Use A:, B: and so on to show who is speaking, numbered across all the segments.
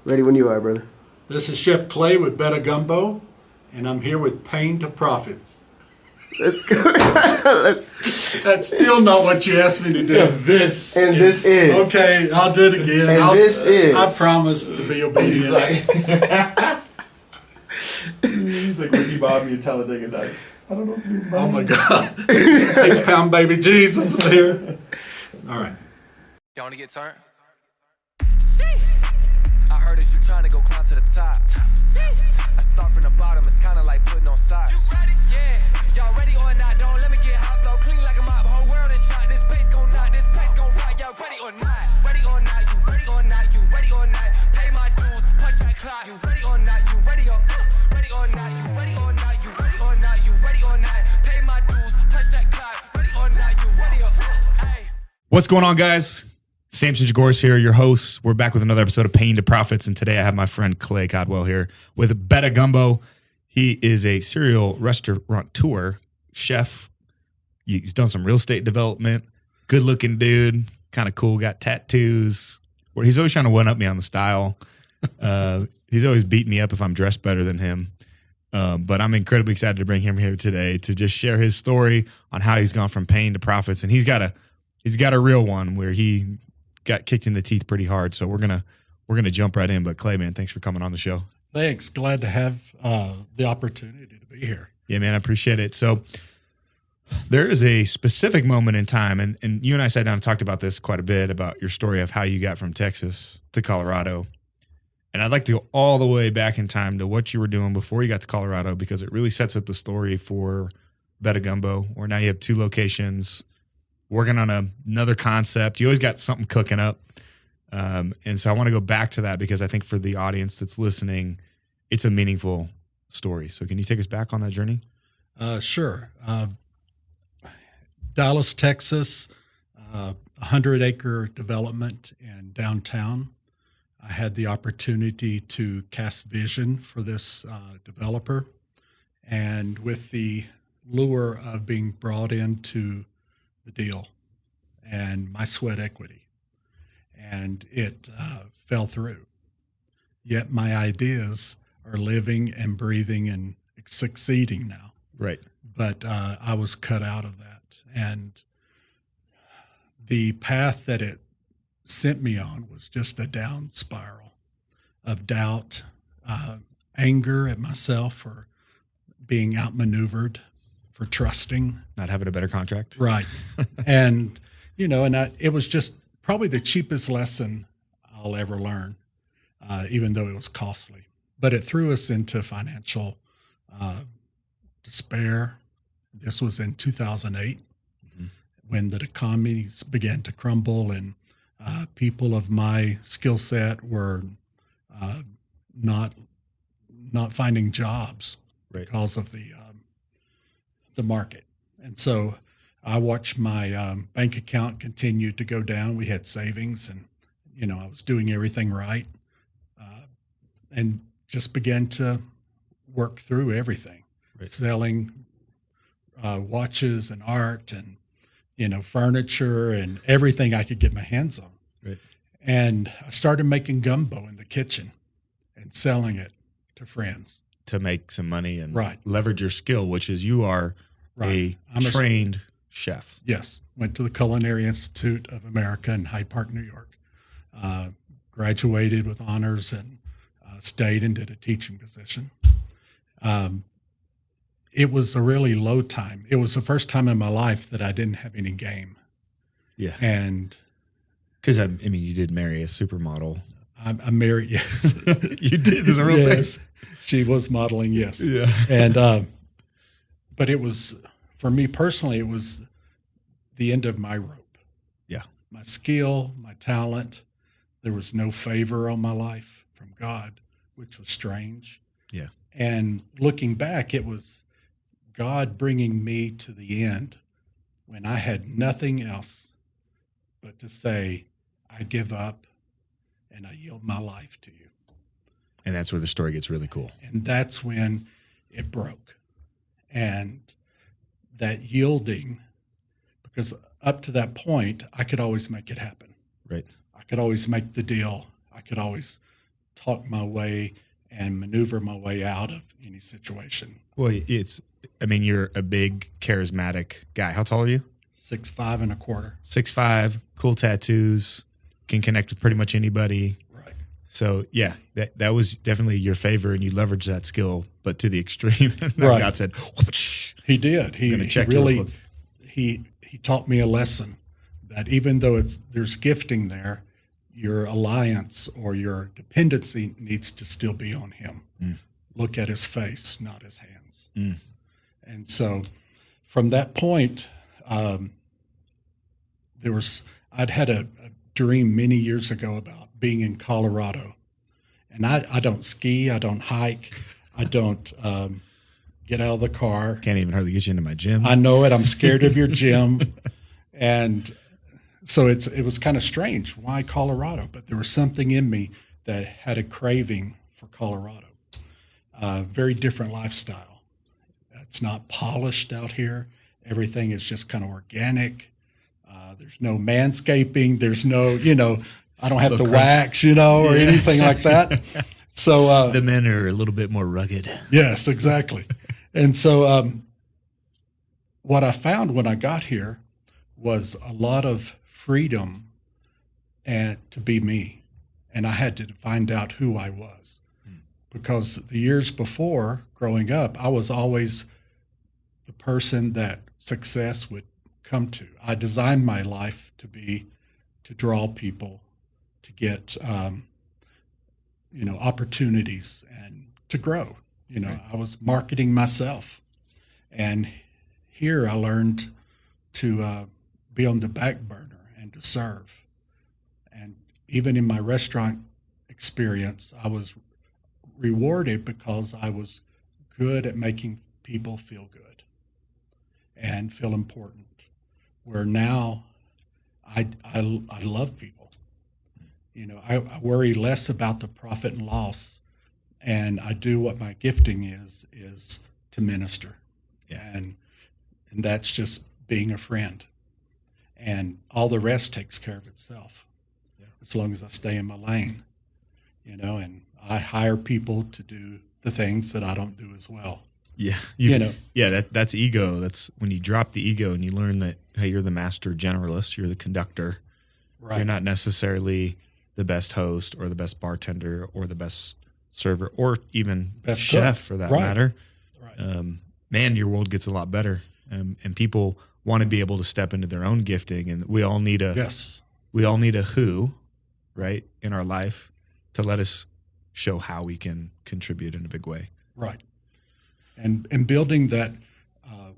A: Ready when you are, brother.
B: This is Chef Clay with Better Gumbo, and I'm here with Pain to Profits.
A: Let's go.
B: That's still not what you asked me to do.
A: This is.
B: Okay, I'll do it again. I promise to be obedient.
C: He's like Ricky Bobby and Talladega Nights. I don't know if you.
B: Oh my God. 8-pound baby Jesus is here. All right.
D: Y'all want to get turned? I heard that you're trying to go climb to the top. I start from the bottom, it's kind of like putting on socks. Yeah, y'all ready or not? Don't let me get hot, though. Clean like a mop, whole world is shot. This place gon' knock, this place gon' rock. Y'all ready or not? Ready or not? You ready or not? You ready or not? Pay my dues, punch that clock. You ready or not? You ready or ready or not? You ready or not? You ready or not? You ready or not? Pay my dues, punch that clock. Ready or not? You ready or hey.
C: What's going on, guys? Samson Jagoras here, your host. We're back with another episode of Pain to Profits, and today I have my friend Clay Caldwell here with Better Gumbo. He is a serial restaurateur, chef. He's done some real estate development. Good-looking dude, kind of cool. Got tattoos. He's always trying to one-up me on the style. He's always beating me up if I'm dressed better than him. But I'm incredibly excited to bring him here today to just share his story on how he's gone from pain to profits, and he's got a real one where he got kicked in the teeth pretty hard. So we're gonna jump right in. But Clay, man, thanks for coming on the show.
B: Thanks. Glad to have the opportunity to be here.
C: Yeah, man, I appreciate it. So there is a specific moment in time, and you and I sat down and talked about this quite a bit, about your story of how you got from Texas to Colorado. And I'd like to go all the way back in time to what you were doing before you got to Colorado, because it really sets up the story for Better Gumbo, where now you have 2 locations, working on another concept. You always got something cooking up. And so I want to go back to that because I think for the audience that's listening, it's a meaningful story. So can you take us back on that journey?
B: Sure. Dallas, Texas, 100-acre development in downtown. I had the opportunity to cast vision for this developer, and with the lure of being brought into the deal and my sweat equity, and it fell through. Yet my ideas are living and breathing and succeeding now.
C: Right.
B: But I was cut out of that, and the path that it sent me on was just a down spiral of doubt, anger at myself for being outmaneuvered, for trusting,
C: Not having a better contract.
B: right. And it was just probably the cheapest lesson I'll ever learn, even though it was costly. But it threw us into financial despair. This was in 2008, when the economies began to crumble, and people of my skill set were not finding jobs because of the market. And so I watched my bank account continue to go down. We had savings, and I was doing everything right, and just began to work through everything, selling watches and art and furniture and everything I could get my hands on.
C: Right.
B: And I started making gumbo in the kitchen and selling it to friends
C: To make some money and
B: Right.
C: leverage your skill, which is you are
B: Right.
C: a trained chef.
B: Yes. Went to the Culinary Institute of America in Hyde Park, New York. Graduated with honors and stayed and did a teaching position. It was a really low time. It was the first time in my life that I didn't have any game.
C: Yeah.
B: And
C: Because, you did marry a supermodel.
B: I'm married, yes.
C: You did. There's a real
B: Yes.
C: thing.
B: She was modeling, yes.
C: Yeah.
B: And but it was, for me personally, it was the end of my rope.
C: Yeah.
B: My skill, my talent. There was no favor on my life from God, which was strange.
C: Yeah.
B: And looking back, it was God bringing me to the end when I had nothing else but to say, I give up and I yield my life to you.
C: And that's where the story gets really cool.
B: And that's when it broke. And that yielding, because up to that point, I could always make it happen.
C: Right.
B: I could always make the deal. I could always talk my way and maneuver my way out of any situation.
C: Well, you're a big, charismatic guy. How tall are you?
B: 6'5" and a quarter.
C: 6'5", cool tattoos, can connect with pretty much anybody.
B: Right.
C: So yeah, that was definitely your favor, and you leveraged that skill, but to the extreme.
B: Right.
C: God said, whoosh.
B: He did. He really he taught me a lesson that even though there's gifting there, your alliance or your dependency needs to still be on him. Look at his face, not his hands. And so from that point, I'd had a dream many years ago about being in Colorado. And I don't ski, I don't hike, I don't get out of the car.
C: Can't even hardly get you into my gym.
B: I know it. I'm scared of your gym. And so it was kind of strange. Why Colorado? But there was something in me that had a craving for Colorado. Very different lifestyle. It's not polished out here. Everything is just kind of organic. There's no manscaping. There's no, I don't have to wax, or anything like that. So
C: the men are a little bit more rugged.
B: Yes, exactly. And so what I found when I got here was a lot of freedom and to be me. And I had to find out who I was. Because the years before, growing up, I was always the person that success would come to. I designed my life to draw people, to get, opportunities and to grow. I was marketing myself. And here I learned to be on the back burner and to serve. And even in my restaurant experience, I was rewarded because I was good at making people feel good and feel important. Where now I love people. I worry less about the profit and loss, and I do what my gifting is to minister.
C: Yeah.
B: And that's just being a friend. And all the rest takes care of itself. Yeah. As long as I stay in my lane, and I hire people to do the things that I don't do as well.
C: Yeah. That's ego. That's when you drop the ego and you learn that, hey, you're the master generalist, you're the conductor. Right. You're not necessarily the best host or the best bartender or the best server or even best chef cook, for that matter. Right. Man, your world gets a lot better. And people want to be able to step into their own gifting, and we all need a who, right, in our life to let us show how we can contribute in a big way.
B: Right. And building that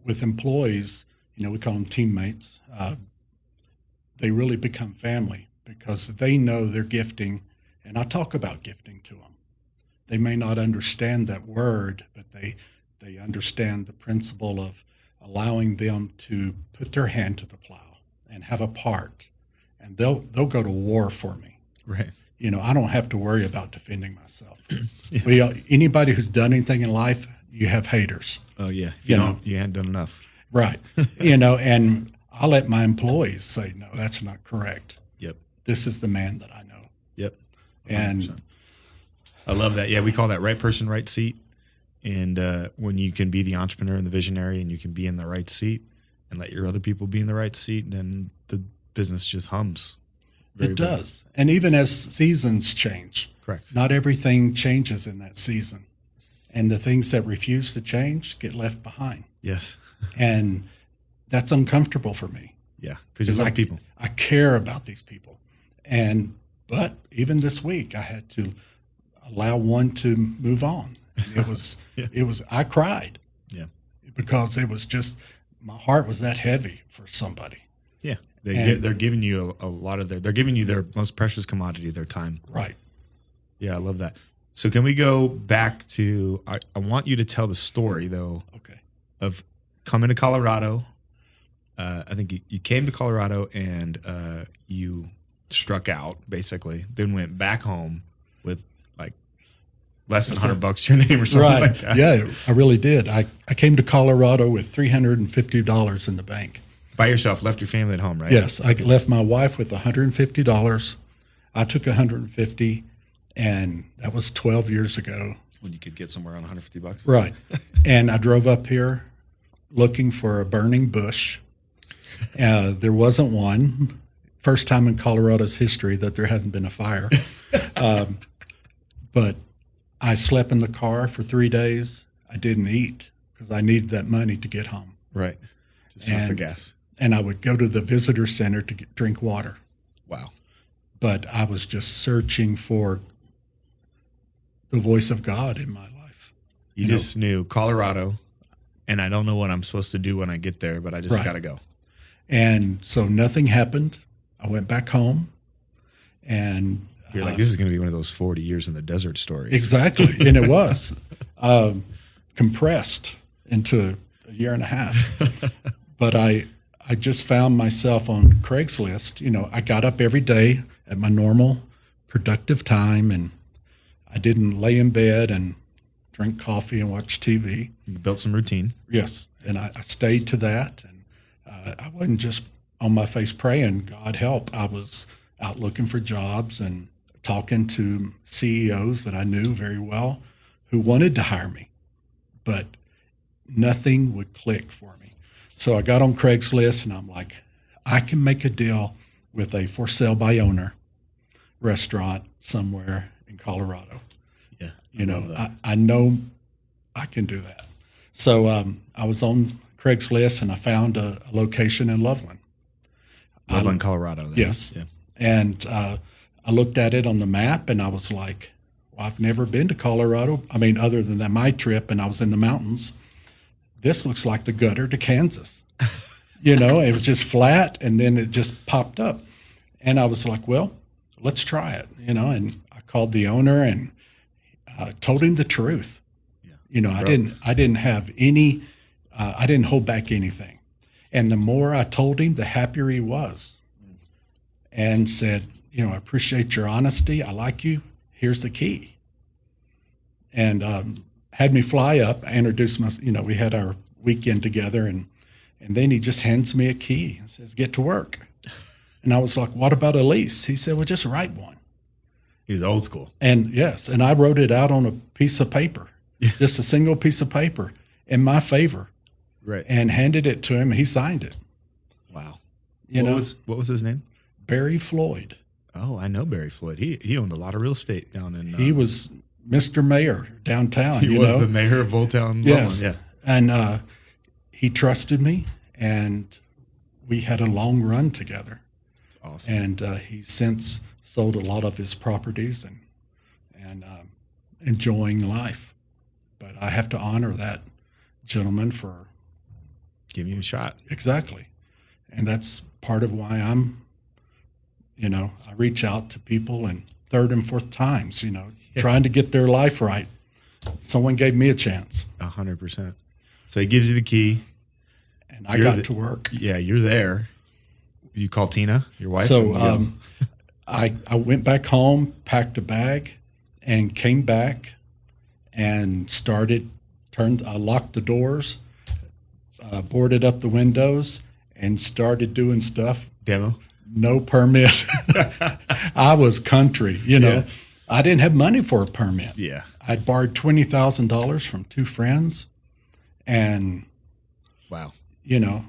B: with employees, we call them teammates. They really become family because they know their gifting, and I talk about gifting to them. They may not understand that word, but they understand the principle of allowing them to put their hand to the plow and have a part, and they'll go to war for me.
C: Right.
B: I don't have to worry about defending myself. Yeah. Anybody who's done anything in life, you have haters.
C: Oh yeah. If you haven't done enough.
B: Right. And I let my employees say, no, that's not correct.
C: Yep.
B: This is the man that I know.
C: Yep. 100%.
B: And
C: I love that. Yeah. We call that right person, right seat. And when you can be the entrepreneur and the visionary and you can be in the right seat and let your other people be in the right seat, then the business just hums.
B: It does. And even as seasons change.
C: Correct.
B: Not everything changes in that season. And the things that refuse to change get left behind.
C: Yes.
B: And that's uncomfortable for me.
C: Yeah, because you like people.
B: I care about these people. But even this week, I had to allow one to move on. And I cried.
C: Yeah.
B: Because it was just, my heart was that heavy for somebody.
C: Yeah. They're giving you a lot of they're giving you their most precious commodity, their time.
B: Right.
C: Yeah, I love that. So can we go back to, I want you to tell the story though.
B: Okay. Of
C: coming to Colorado. I think you came to Colorado and you struck out basically, then went back home with like less than $100 to your name or something like that.
B: Yeah, I really did. I came to Colorado with $350 in the bank.
C: By yourself, left your family at home, right?
B: Yes, I left my wife with $150. I took $150, And that was 12 years ago.
C: When you could get somewhere around $150.
B: Right. And I drove up here looking for a burning bush. There wasn't one. First time in Colorado's history that there hasn't been a fire. But I slept in the car for 3 days. I didn't eat because I needed that money to get home.
C: Right. Just enough for gas.
B: And I would go to the visitor center to drink water.
C: Wow.
B: But I was just searching for the voice of God in my life.
C: You just knew Colorado, and I don't know what I'm supposed to do when I get there, but I just got to go.
B: And so nothing happened. I went back home, and
C: you're like, this is going to be one of those 40 years in the desert stories.
B: Exactly. And it was compressed into a year and a half. But I just found myself on Craigslist. You know, I got up every day at my normal productive time, and I didn't lay in bed and drink coffee and watch TV.
C: You built some routine.
B: Yes. And I stayed to that. And I wasn't just on my face praying, God help. I was out looking for jobs and talking to CEOs that I knew very well who wanted to hire me, but nothing would click for me. So I got on Craigslist and I'm like, I can make a deal with a for sale by owner restaurant somewhere in Colorado.
C: Yeah.
B: You know, I know I can do that. So I was on Craigslist and I found a location in Loveland.
C: Loveland, Colorado. Then.
B: Yes. Yeah. And I looked at it on the map and I was like, well, I've never been to Colorado. I mean, other than that, my trip, and I was in the mountains. This looks like the gutter to Kansas. You know, it was just flat and then it just popped up. And I was like, well, let's try it, you know, and I called the owner and told him the truth. Yeah. You know, I didn't have any, I didn't hold back anything. And the more I told him, the happier he was. And said, you know, I appreciate your honesty. I like you. Here's the key. And had me fly up. I introduced myself. You know, we had our weekend together, and then he just hands me a key and says, "Get to work." And I was like, "What about a lease?" He said, "Well, just write one."
C: He's old school.
B: And yes, and I wrote it out on a piece of paper, just a single piece of paper in my favor.
C: Right.
B: And handed it to him. And he signed it.
C: Wow.
B: What
C: was his name?
B: Barry Floyd.
C: Oh, I know Barry Floyd. He owned a lot of real estate down in.
B: He was Mr. Mayor downtown.
C: He was the mayor of Old Town.
B: Yes.
C: Yeah.
B: And he trusted me, and we had a long run together.
C: That's awesome.
B: And he's since sold a lot of his properties and enjoying life. But I have to honor that gentleman for
C: giving you a shot.
B: Exactly. And that's part of why I'm, you know, I reach out to people and third and fourth times, you know, trying to get their life right. Someone gave me a chance.
C: 100%. So he gives you the key.
B: And I got to work.
C: Yeah, you're there. You call Tina, your wife?
B: So I went back home, packed a bag, and came back and I locked the doors, boarded up the windows, and started doing stuff.
C: Demo?
B: No permit. I was country, you know. Yeah. I didn't have money for a permit.
C: Yeah.
B: I'd borrowed $20,000 from two friends, and
C: wow,
B: you know,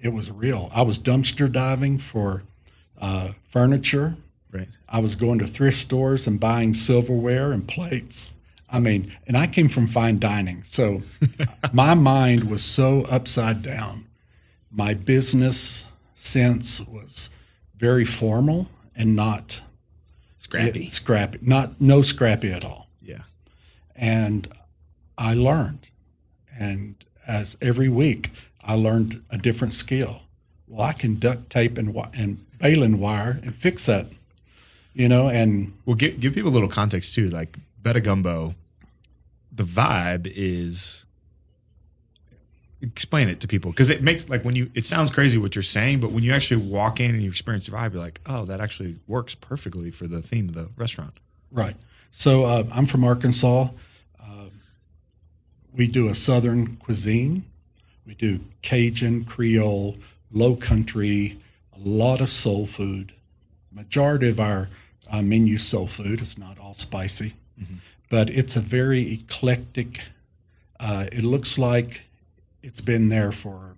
B: it was real. I was dumpster diving for furniture.
C: Right.
B: I was going to thrift stores and buying silverware and plates. I mean, and I came from fine dining, so my mind was so upside down. My business sense was very formal and not
C: scrappy.
B: No scrappy at all.
C: Yeah.
B: And I learned, and as every week I learned a different skill. Well, I can duct tape and baling wire and fix that, you know. And
C: well, give people a little context too. Like Betta Gumbo, the vibe is. Explain it to people, because it makes, like, it sounds crazy what you're saying, but when you actually walk in and you experience the vibe, you're like, oh, that actually works perfectly for the theme of the restaurant.
B: Right. So I'm from Arkansas. We do a Southern cuisine. We do Cajun, Creole, Low Country, a lot of soul food. Majority of our menu soul food. It's not all spicy, but it's a very eclectic. It looks like it's been there for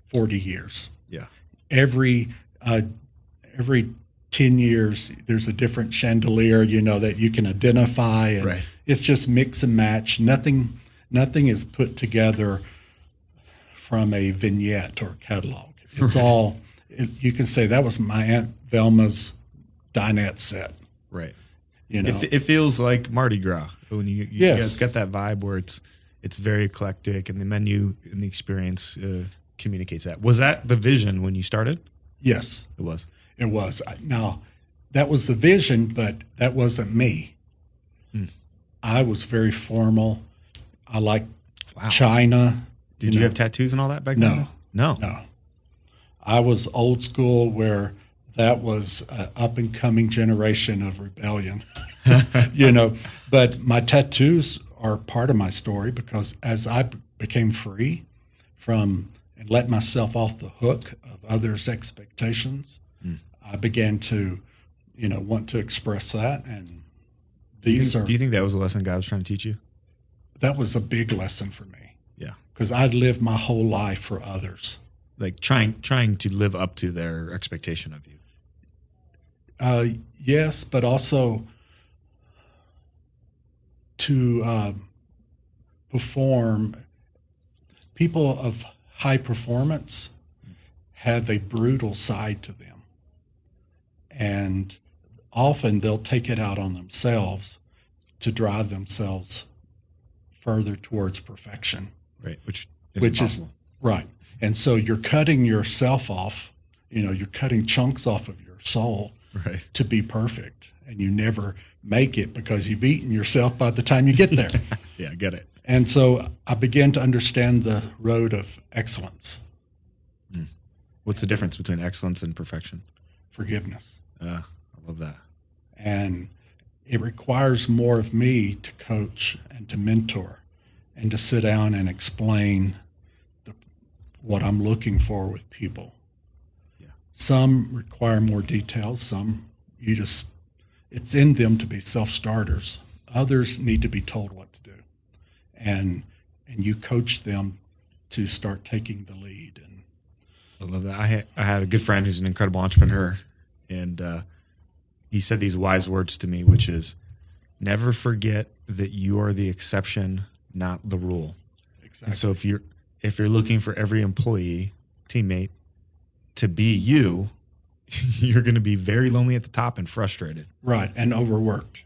B: 40 years.
C: Yeah.
B: Every 10 years, there's a different chandelier, that you can identify, and
C: Right.
B: it's just mix and match. Nothing is put together from a vignette or catalog. It's all. You can say that was my Aunt Velma's dinette set.
C: Right.
B: It
C: feels like Mardi Gras when you
B: Yes.
C: guys get that vibe where it's very eclectic, and the menu and the experience communicates that. Was that the vision when you started?
B: Yes,
C: It was.
B: it was. Now, that was the vision, but that wasn't me. I was very formal. I like China.
C: Did you have tattoos and all that back
B: No.
C: then? No.
B: No. I was old school where that was an up and coming generation of rebellion, but my tattoos are part of my story because as I became free from and let myself off the hook of others' expectations, I began to, want to express that. And
C: Do you think that was a lesson God was trying to teach you?
B: that was a big lesson for me
C: Yeah.
B: because I'd lived my whole life for others.
C: Like trying to live up to their expectation of you.
B: Yes, but also to perform. People of high performance have a brutal side to them. And often they'll take it out on themselves to drive themselves further towards perfection.
C: Right. Which
B: is
C: impossible.
B: Right. And so you're cutting yourself off, you're cutting chunks off of your soul
C: Right.
B: to be perfect. And you never make it because you've eaten yourself by the time you get there.
C: Yeah, I get it.
B: And so I began to understand the road of excellence,
C: What's the difference between excellence and perfection?
B: forgiveness.
C: I love that.
B: And it requires more of me to coach and to mentor and to sit down and explain what I'm looking for with people.
C: Yeah.
B: Some require more details. Some it's in them to be self-starters. Others need to be told what to do. And you coach them to start taking the lead. And
C: I love that. I had a good friend who's an incredible entrepreneur, and he said these wise words to me, which is, never forget that you are the exception, not the rule.
B: exactly.
C: And so if you're looking for every employee, teammate to be you, you're going to be very lonely at the top and frustrated
B: Right, and overworked.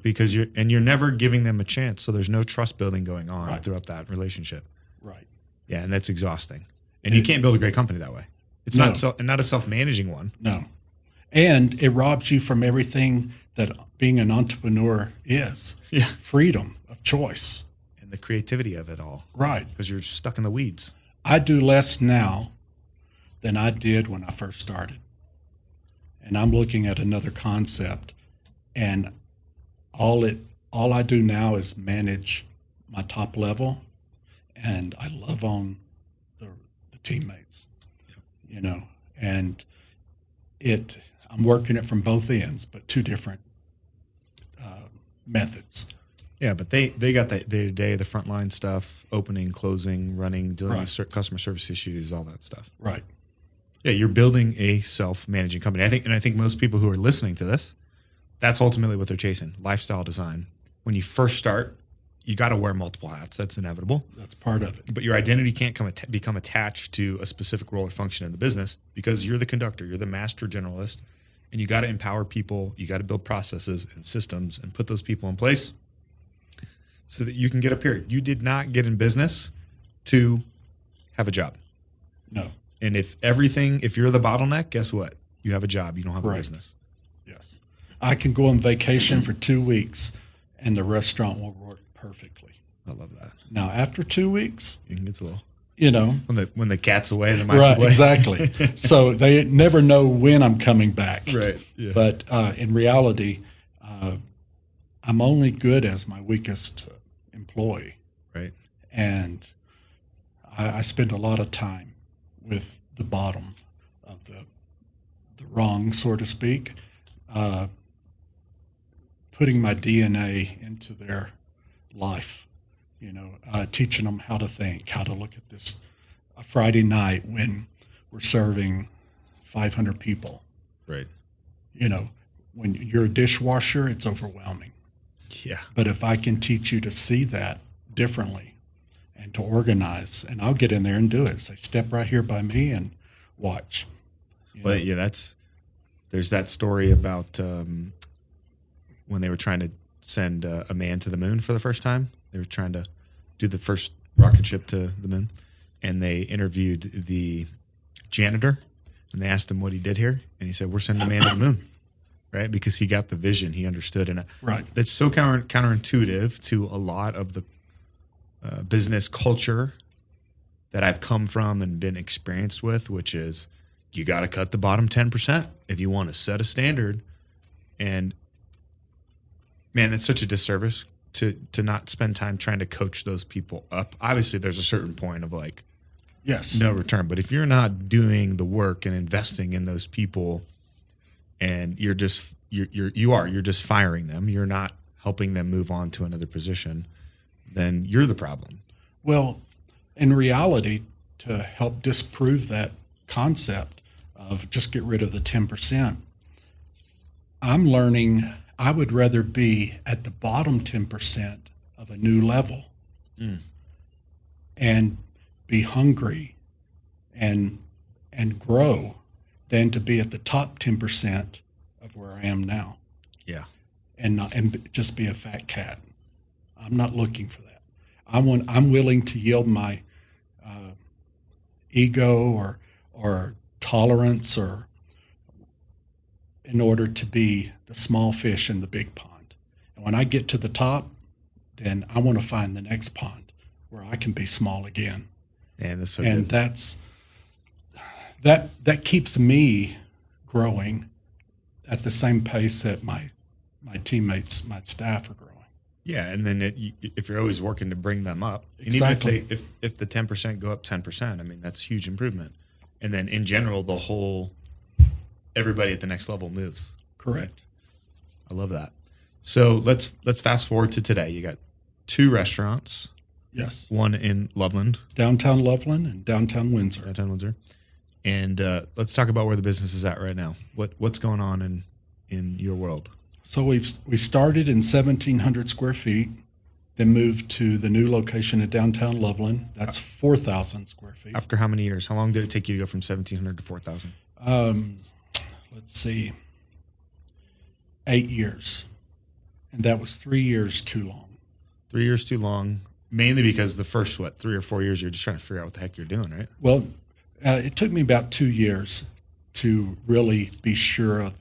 C: because you're never giving them a chance. So there's no trust building going on
B: Right.
C: throughout that relationship.
B: Right.
C: Yeah, and that's exhausting. And you can't build a great company that way. It's
B: No.
C: not a self-managing one.
B: No. And it robs you from everything that being an entrepreneur is.
C: Yeah.
B: Freedom of choice.
C: And the creativity of it all,
B: Right.
C: because you're stuck in the weeds.
B: I do less now than I did when I first started. And I'm looking at another concept, and all I do now is manage my top level, and I love on the teammates, and I'm working it from both ends, but two different methods.
C: Yeah, but they got the day-to-day, the frontline stuff, opening, closing, running, dealing
B: Right.
C: with customer service issues, all that stuff.
B: Right.
C: Yeah, you're building a self-managing company. I think most people who are listening to this, that's ultimately what they're chasing, lifestyle design. When you first start, you got to wear multiple hats. That's inevitable.
B: That's part of it.
C: But your identity can't become attached to a specific role or function in the business because you're the conductor, you're the master generalist, and you got to empower people. You got to build processes and systems and put those people in place so that you can get up here. You did not get in business to have a job.
B: No.
C: And if you're the bottleneck, guess what? You have a job. You don't have a
B: Right.
C: business.
B: Yes. I can go on vacation for 2 weeks and the restaurant will work perfectly.
C: I love that.
B: Now, after 2 weeks,
C: It's a little when the cat's away, the mice
B: right,
C: away.
B: exactly. So they never know when I'm coming back.
C: Right. Yeah.
B: But in reality, I'm only good as my weakest employee.
C: Right.
B: And I spend a lot of time with the bottom of the rung, so to speak. putting my DNA into their life, teaching them how to think, how to look at this a Friday night when we're serving 500 people.
C: Right.
B: When you're a dishwasher, it's overwhelming.
C: Yeah.
B: But if I can teach you to see that differently and to organize, and I'll get in there and do it. Say, step right here by me and watch.
C: Well, yeah, there's that story about when they were trying to send a man to the moon for the first time. They were trying to do the first rocket ship to the moon, and they interviewed the janitor, and they asked him what he did here, and he said, "We're sending a man to the moon," right? Because he got the vision, he understood, and
B: Right.
C: that's so counterintuitive to a lot of the business culture that I've come from and been experienced with, which is you got to cut the bottom 10% if you want to set a standard. And man, that's such a disservice to not spend time trying to coach those people up. Obviously, there's a certain point of like,
B: Yes.
C: no return. But if you're not doing the work and investing in those people, and you're just firing them, you're not helping them move on to another position, then you're the problem.
B: Well, in reality, to help disprove that concept of just get rid of the 10%, I'm learning I would rather be at the bottom 10% of a new level and be hungry and grow than to be at the top 10% of where I am now
C: Yeah.
B: and just be a fat cat. I'm not looking for that. I'm willing to yield my ego or tolerance or in order to be the small fish in the big pond. And when I get to the top, then I want to find the next pond where I can be small again.
C: And that's so
B: And
C: good.
B: that keeps me growing at the same pace that my teammates, my staff are growing.
C: Yeah, and then if you're always working to bring them up,
B: Exactly.
C: and even if the 10% go up 10%, I mean that's huge improvement. And then in general, everybody at the next level moves.
B: Correct.
C: I love that. So let's fast forward to today. You got 2 restaurants,
B: Yes.
C: one in Loveland,
B: Downtown Loveland and downtown Windsor.
C: downtown Windsor, and let's talk about where the business is at right now. What's going on in your world?
B: So we started in 1,700 square feet, then moved to the new location at downtown Loveland. That's 4,000 square feet.
C: After how many years? How long did it take you to go from 1,700 to 4,000?
B: Let's see, 8 years. And that was 3 years too long.
C: 3 years too long, mainly because the first, 3 or 4 years, you're just trying to figure out what the heck you're doing, right?
B: Well, it took me about 2 years to really be sure of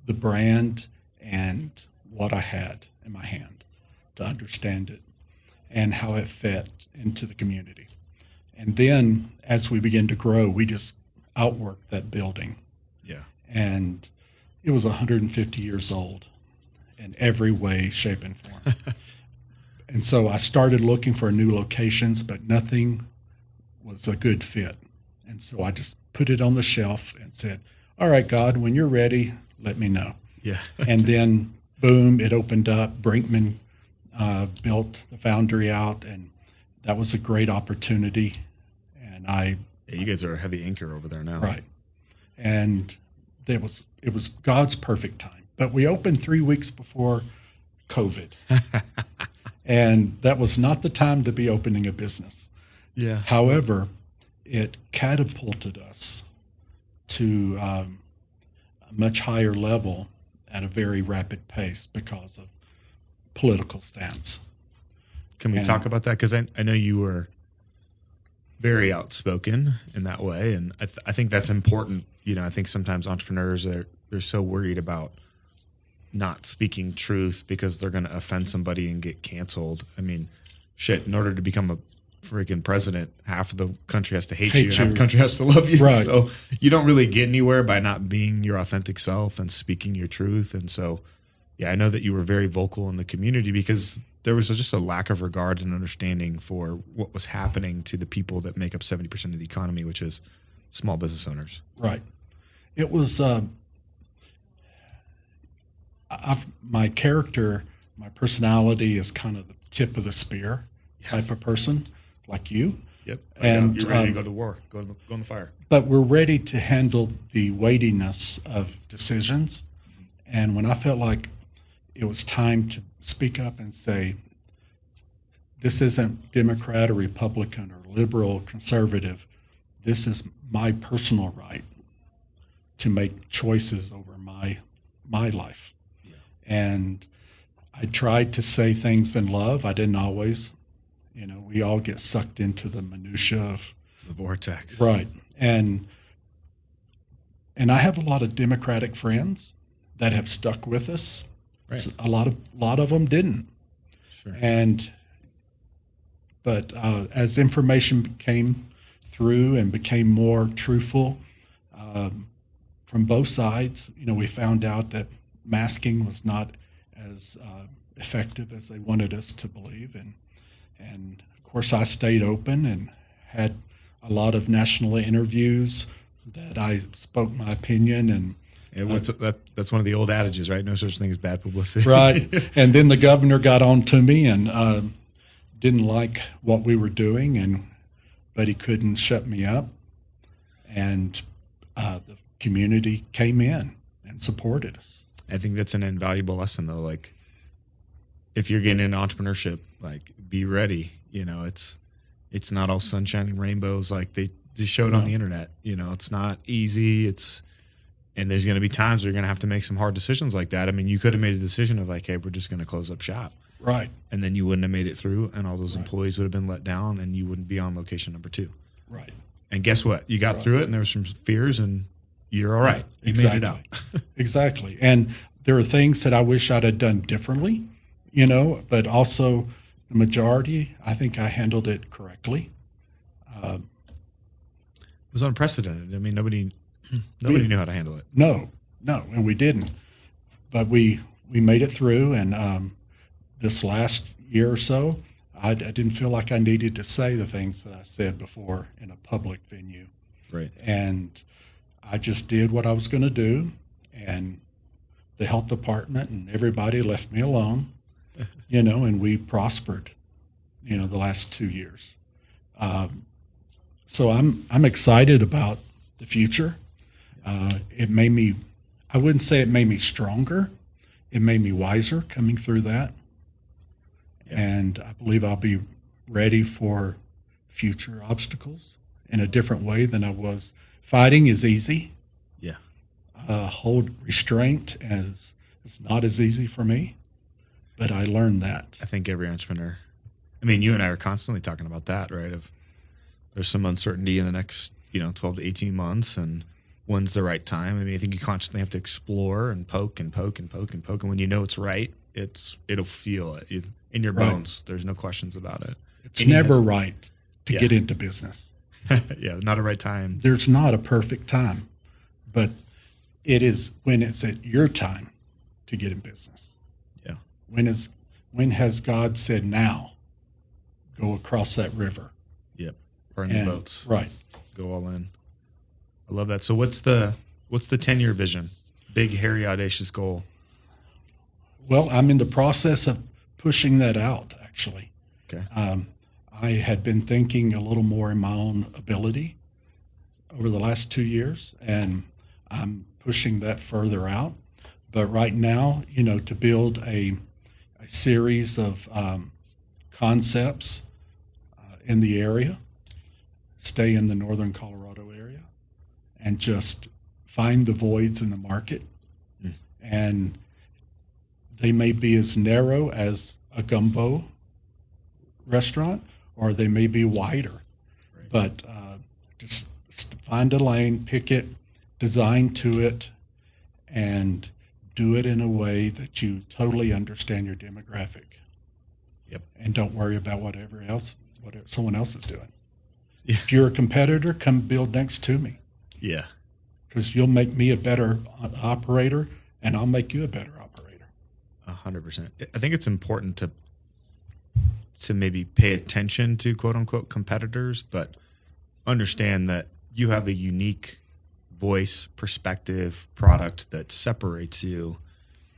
B: the brand and what I had in my hand, to understand it and how it fit into the community. And then as we began to grow, we just outworked that building.
C: Yeah.
B: And it was 150 years old in every way, shape, and form. And so I started looking for new locations, but nothing was a good fit. And so I just put it on the shelf and said, all right, God, when you're ready, let me know.
C: Yeah.
B: And then, boom, it opened up. Brinkman built the foundry out, and that was a great opportunity. And
C: Yeah, you guys are a heavy anchor over there now.
B: right. And it was God's perfect time. But we opened 3 weeks before COVID. And that was not the time to be opening a business.
C: Yeah.
B: However, it catapulted us to a much higher level at a very rapid pace because of political stance.
C: Can we
B: And-
C: talk about that? Because I know you were very outspoken in that way, and I think that's important. I think sometimes entrepreneurs they're so worried about not speaking truth because they're going to offend somebody and get canceled. I mean, shit, in order to become a freaking president, half of the country has to hate you and half the country has to love you.
B: Right.
C: So you don't really get anywhere by not being your authentic self and speaking your truth. And so, yeah, I know that you were very vocal in the community because there was just a lack of regard and understanding for what was happening to the people that make up 70% of the economy, which is small business owners.
B: Right. It was my character, my personality is kind of the tip of the spear type of person, like you.
C: Yep.
B: And
C: you're ready to go to war, go in the fire.
B: But we're ready to handle the weightiness of decisions. And when I felt like it was time to speak up and say, this isn't Democrat or Republican or liberal or conservative. This is my personal right to make choices over my life. Yeah. And I tried to say things in love. I didn't always. We all get sucked into the minutia of
C: the vortex.
B: Right. And I have a lot of Democratic friends that have stuck with us. Right. So a lot of them didn't.
C: Sure.
B: But as information came through and became more truthful from both sides, we found out that masking was not as effective as they wanted us to believe, and of course I stayed open and had a lot of national interviews that I spoke my opinion and.
C: That's one of the old adages, right? No such thing as bad publicity.
B: Right. And then the governor got on to me and didn't like what we were doing, but he couldn't shut me up. And the community came in and supported us.
C: I think that's an invaluable lesson, though. Like, if you're getting into entrepreneurship, like, be ready. It's not all sunshine and rainbows like they just showed on the internet. It's not easy. And there's going to be times where you're going to have to make some hard decisions like that. I mean, you could have made a decision of like, hey, we're just going to close up shop.
B: Right.
C: And then you wouldn't have made it through, and all those employees would have been let down, and you wouldn't be on location number 2.
B: Right.
C: And guess what? You got through it, and there was some fears, and you're all right. You made it out.
B: Exactly. And there are things that I wish I'd have done differently, but also the majority, I think I handled it correctly.
C: It was unprecedented. I mean, nobody knew how to handle it.
B: No, and we didn't. But we made it through, and this last year or so, I didn't feel like I needed to say the things that I said before in a public venue.
C: Right.
B: And I just did what I was going to do, and the health department and everybody left me alone, and we prospered, the last 2 years. So I'm excited about the future. It made me, I wouldn't say it made me stronger. It made me wiser coming through that. And I believe I'll be ready for future obstacles in a different way than I was. Fighting is easy.
C: Yeah.
B: Hold restraint is not as easy for me, but I learned that.
C: I think every entrepreneur, I mean, you and I are constantly talking about that, right? There's some uncertainty in the next, 12 to 18 months, and when's the right time? I mean, I think you constantly have to explore and poke and poke and poke and poke. And when you know it's right, it'll feel it in your bones. There's no questions about it.
B: It's never right to get into business.
C: Yeah, not a right time.
B: There's not a perfect time, but it is when it's at your time to get in business.
C: Yeah.
B: When has God said, now go across that river?
C: Yep. Burn the boats.
B: Right.
C: Go all in. I love that. So what's the 10-year vision? Big, hairy, audacious goal.
B: Well, I'm in the process of pushing that out, actually.
C: Okay.
B: I had been thinking a little more in my own ability over the last 2 years, and I'm pushing that further out. But right now, to build a series of concepts in the area, stay in the northern Colorado area, and just find the voids in the market. And they may be as narrow as a gumbo restaurant, or they may be wider. Right. But just find a lane, pick it, design to it, and do it in a way that you totally understand your demographic.
C: Yep.
B: And don't worry about whatever someone else is doing.
C: Yeah.
B: If you're a competitor, come build next to me.
C: Yeah.
B: Because you'll make me a better operator, and I'll make you a better operator.
C: 100%. I think it's important to maybe pay attention to quote unquote competitors, but understand that you have a unique voice, perspective, product that separates you,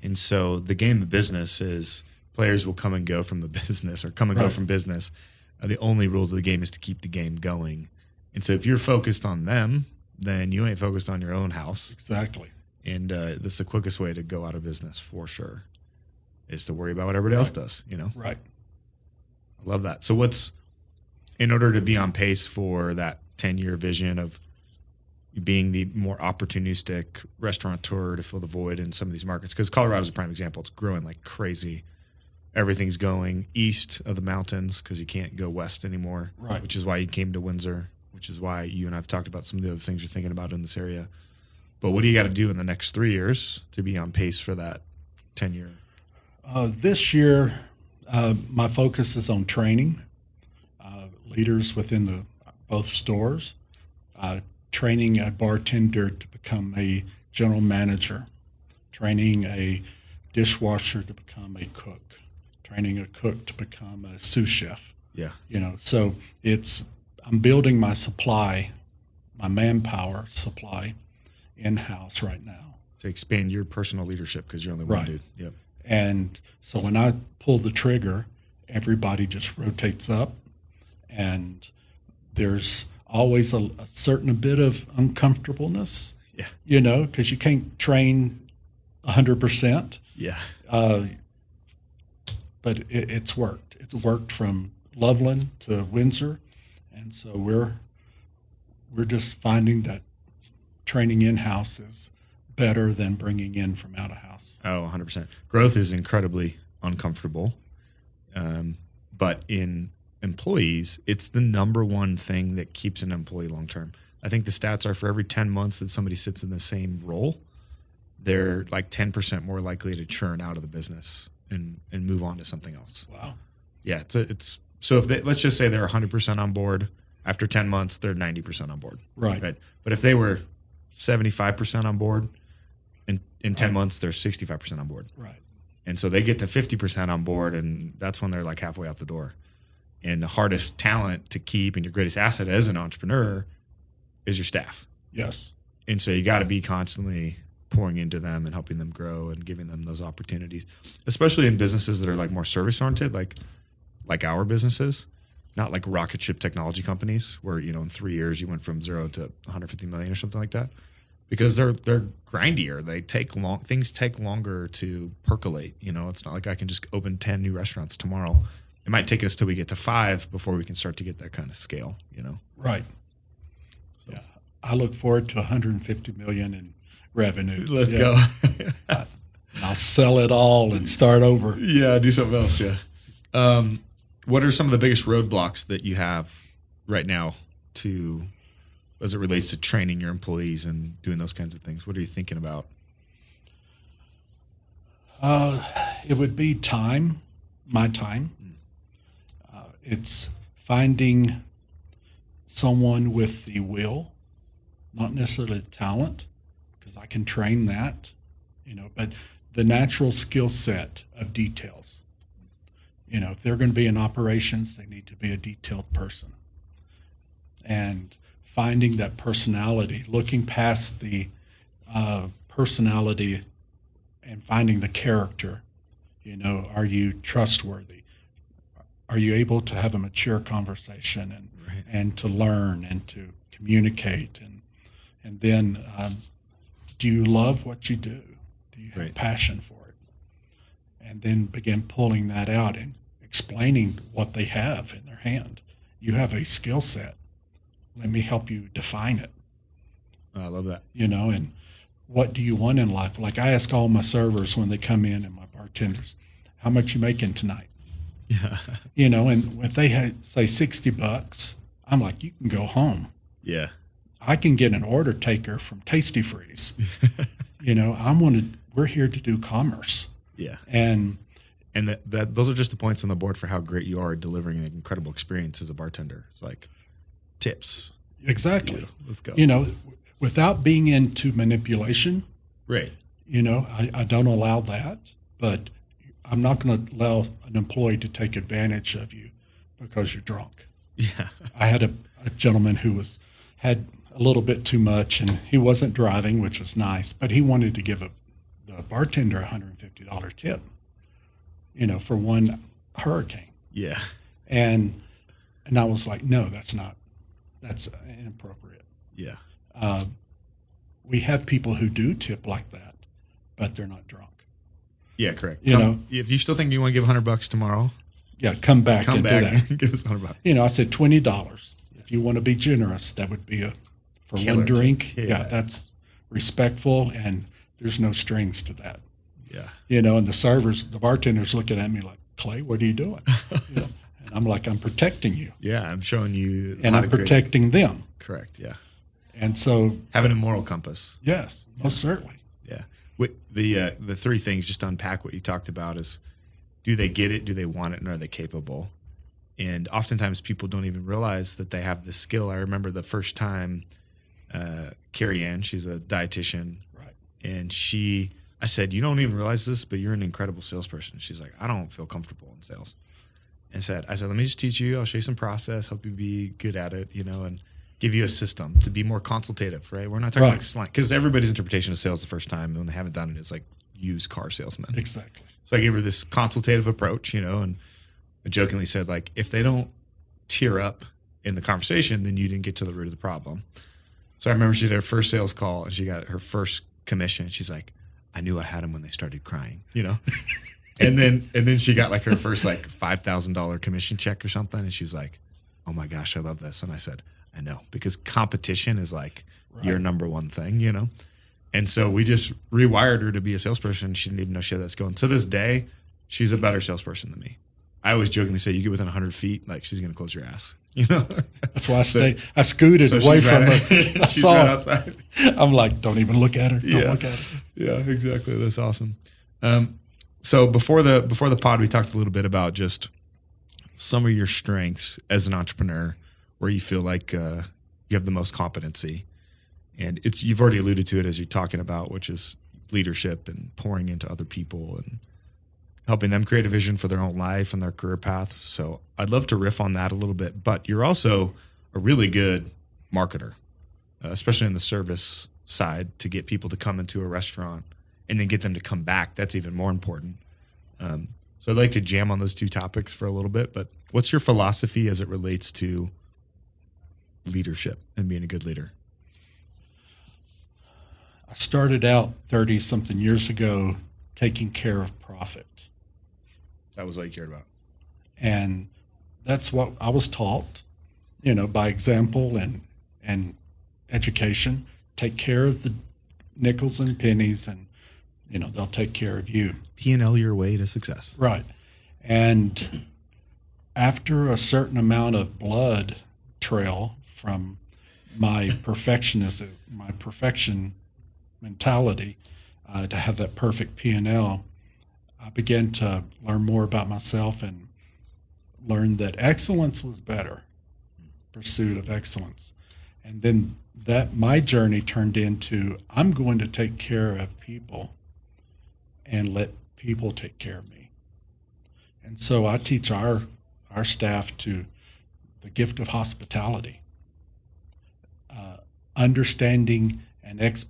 C: And so the game of business is players will come and go from the business or come and go from business. The only rules of the game is to keep the game going. And so if you're focused on them, then you ain't focused on your own house.
B: Exactly.
C: And that's the quickest way to go out of business for sure, is to worry about what everybody else does,
B: Right.
C: I love that. So in order to be on pace for that 10-year vision of being the more opportunistic restaurateur to fill the void in some of these markets, because Colorado's a prime example. It's growing like crazy. Everything's going east of the mountains because you can't go west anymore,
B: right?
C: Which is why you came to Windsor, which is why you and I have talked about some of the other things you're thinking about in this area. But what do you got to do in the next 3 years to be on pace for that 10-year?
B: This year, my focus is on training leaders within both stores, training a bartender to become a general manager, training a dishwasher to become a cook, training a cook to become a sous chef.
C: Yeah.
B: So I'm building my supply, my manpower supply in-house right now.
C: To expand your personal leadership because you're only one dude. Yep.
B: And so when I pull the trigger, everybody just rotates up, and there's always a certain bit of uncomfortableness.
C: Yeah.
B: Because you can't train 100%.
C: Yeah.
B: But it's worked. It's worked from Loveland to Windsor, and so we're just finding that training in-house is better than bringing in from out of house.
C: Oh, 100%. Growth is incredibly uncomfortable. But in employees, it's the number one thing that keeps an employee long-term. I think the stats are for every 10 months that somebody sits in the same role, they're like 10% more likely to churn out of the business and move on to something else.
B: Wow.
C: Yeah. So if let's just say they're 100% on board, after 10 months, they're 90% on board.
B: Right.
C: But if they were 75% on board, in 10 months, they're 65% on board.
B: Right.
C: And so they get to 50% on board, and that's when they're like halfway out the door. And the hardest talent to keep and your greatest asset as an entrepreneur is your staff.
B: Yes.
C: And so you got to be constantly pouring into them and helping them grow and giving them those opportunities, especially in businesses that are like more service oriented, like our businesses, not like rocket ship technology companies where, in 3 years you went from 0 to 150 million or something like that, because they're grindier. Things take longer to percolate. It's not like I can just open 10 new restaurants tomorrow. It might take us till we get to 5 before we can start to get that kind of scale,
B: Right. So yeah. I look forward to 150 million in revenue.
C: Let's go.
B: I'll sell it all and start over.
C: Yeah, do something else. Yeah. What are some of the biggest roadblocks that you have right now as it relates to training your employees and doing those kinds of things? What are you thinking about?
B: It would be time, my time. It's finding someone with the will, not necessarily the talent, because I can train that, but the natural skill set of details. If they're going to be in operations, they need to be a detailed person. And finding that personality, looking past the personality and finding the character. Are you trustworthy? Are you able to have a mature conversation and to learn and to communicate? And then do you love what you do? Do you have passion for it? And then begin pulling that out and explaining what they have in their hand. You have a skill set. Let me help you define it.
C: I love that.
B: And what do you want in life? Like I ask all my servers when they come in and my bartenders, how much you making tonight?
C: Yeah.
B: And if they say $60, I'm like, you can go home.
C: Yeah.
B: I can get an order taker from Tasty Freeze. We're here to do commerce.
C: Yeah.
B: And
C: those are just the points on the board for how great you are at delivering an incredible experience as a bartender. It's like tips.
B: Exactly.
C: Let's go.
B: Without being into manipulation.
C: Right.
B: I don't allow that, but I'm not going to allow an employee to take advantage of you because you're drunk.
C: Yeah.
B: I had a gentleman who had a little bit too much, and he wasn't driving, which was nice, but he wanted to give the a bartender a $150 tip, for one hurricane.
C: Yeah.
B: And I was like, no, that's inappropriate.
C: Yeah.
B: We have people who do tip like that, but they're not drunk.
C: Yeah, correct.
B: Know,
C: if you still think you want to give $100 tomorrow,
B: yeah, come back
C: do that.
B: and
C: Give us $100.
B: I said $20. If you want to be generous, that would be for
C: Killer
B: one drink.
C: tip.
B: Yeah, that's respectful, and there's no strings to that.
C: Yeah.
B: And the bartender's looking at me like, Clay, what are you doing? And I'm like, I'm protecting you.
C: Yeah, I'm showing you.
B: And I'm protecting them.
C: Correct, yeah.
B: And so.
C: Having a moral compass.
B: Yes, most certainly.
C: Yeah. The three things, just to unpack what you talked about, is do they get it, do they want it, and are they capable? And oftentimes people don't even realize that they have this skill. I remember the first time Carrie Ann, she's a dietitian.
B: Right.
C: And I said, you don't even realize this, but you're an incredible salesperson. She's like, I don't feel comfortable in sales. I said, let me just teach you. I'll show you some process, help you be good at it, and give you a system to be more consultative, right? We're not talking like slang, because everybody's interpretation of sales the first time when they haven't done it is like used car salesman.
B: Exactly.
C: So I gave her this consultative approach, and I jokingly said, like, if they don't tear up in the conversation, then you didn't get to the root of the problem. So I remember she did her first sales call and she got her first commission. She's like, I knew I had them when they started crying, And then she got like her first like $5,000 commission check or something. And she's like, oh my gosh, I love this. And I said, I know, because competition is like your number one thing, And so we just rewired her to be a salesperson. She didn't even know she had that skill. And to this day, she's a better salesperson than me. I always jokingly say, you get within 100 feet, like she's going to close your ass,
B: That's why I scooted away from her. I saw her outside. I'm like, don't even look at her. Don't look at her.
C: Yeah, exactly. That's awesome. So before the pod, we talked a little bit about just some of your strengths as an entrepreneur, where you feel like you have the most competency, and you've already alluded to it as you're talking about, which is leadership and pouring into other people and helping them create a vision for their own life and their career path. So I'd love to riff on that a little bit, but you're also a really good marketer, especially in the service side, to get people to come into a restaurant and then get them to come back. That's even more important. So I'd like to jam on those two topics for a little bit, but what's your philosophy as it relates to leadership and being a good leader?
B: I started out 30-something years ago taking care of profit.
C: That was what you cared about.
B: And that's what I was taught, by example and education. Take care of the nickels and pennies, and, they'll take care of you.
C: P&L your way to success.
B: Right. And after a certain amount of blood trail from my perfectionism, my perfection mentality, to have that perfect P&L, I began to learn more about myself and learned that excellence was better, pursuit of excellence. And then my journey turned into, I'm going to take care of people and let people take care of me. And so I teach our staff to the gift of hospitality, understanding and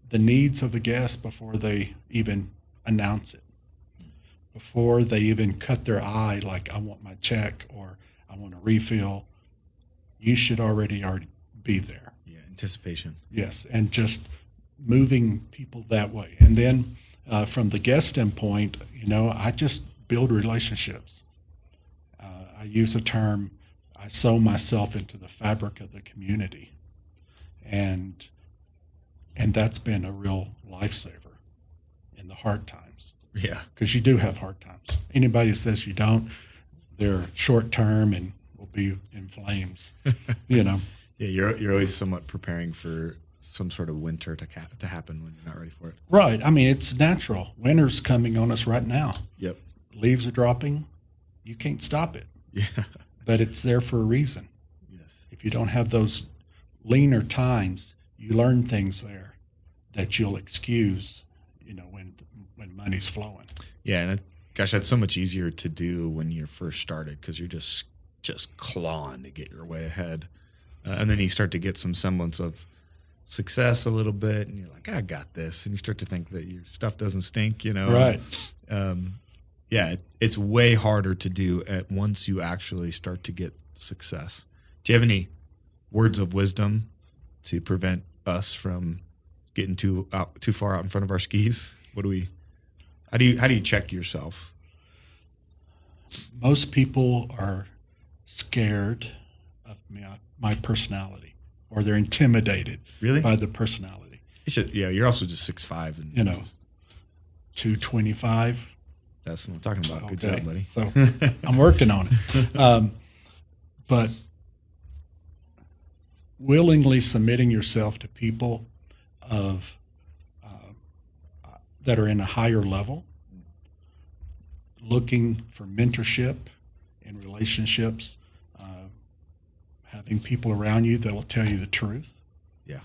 B: the needs of the guest before they even announce it, before they even cut their eye, like, I want my check or I want a refill. You should already be there.
C: Yeah, anticipation.
B: Yes, and just moving people that way. And then from the guest standpoint, I just build relationships. I use a term, I sew myself into the fabric of the community. And that's been a real lifesaver in the hard times.
C: Yeah.
B: Because you do have hard times. Anybody who says you don't, they're short term and will be in flames, Yeah,
C: you're always somewhat preparing for some sort of winter to happen when you're not ready for it.
B: Right. I mean, it's natural. Winter's coming on us right now.
C: Yep.
B: Leaves are dropping. You can't stop it.
C: Yeah.
B: But it's there for a reason.
C: Yes.
B: If you don't have those leaner times, you learn things there that you'll excuse, when money's flowing.
C: Yeah, and gosh, that's so much easier to do when you're first started, because you're just clawing to get your way ahead, and then you start to get some semblance of success a little bit, and you're like, I got this, and you start to think that your stuff doesn't stink,
B: Right.
C: It's way harder to do once you actually start to get success. Do you have any words of wisdom to prevent us from getting too far out in front of our skis? How do you check yourself?
B: Most people are scared of my personality, or they're intimidated
C: Really?
B: by the personality.
C: You're also just 6'5", and
B: 225.
C: that's what I'm talking about. Good
B: Okay.
C: job, buddy.
B: So I'm working on it. But willingly submitting yourself to people that are in a higher level, looking for mentorship in relationships, having people around you that will tell you the truth.
C: Yeah.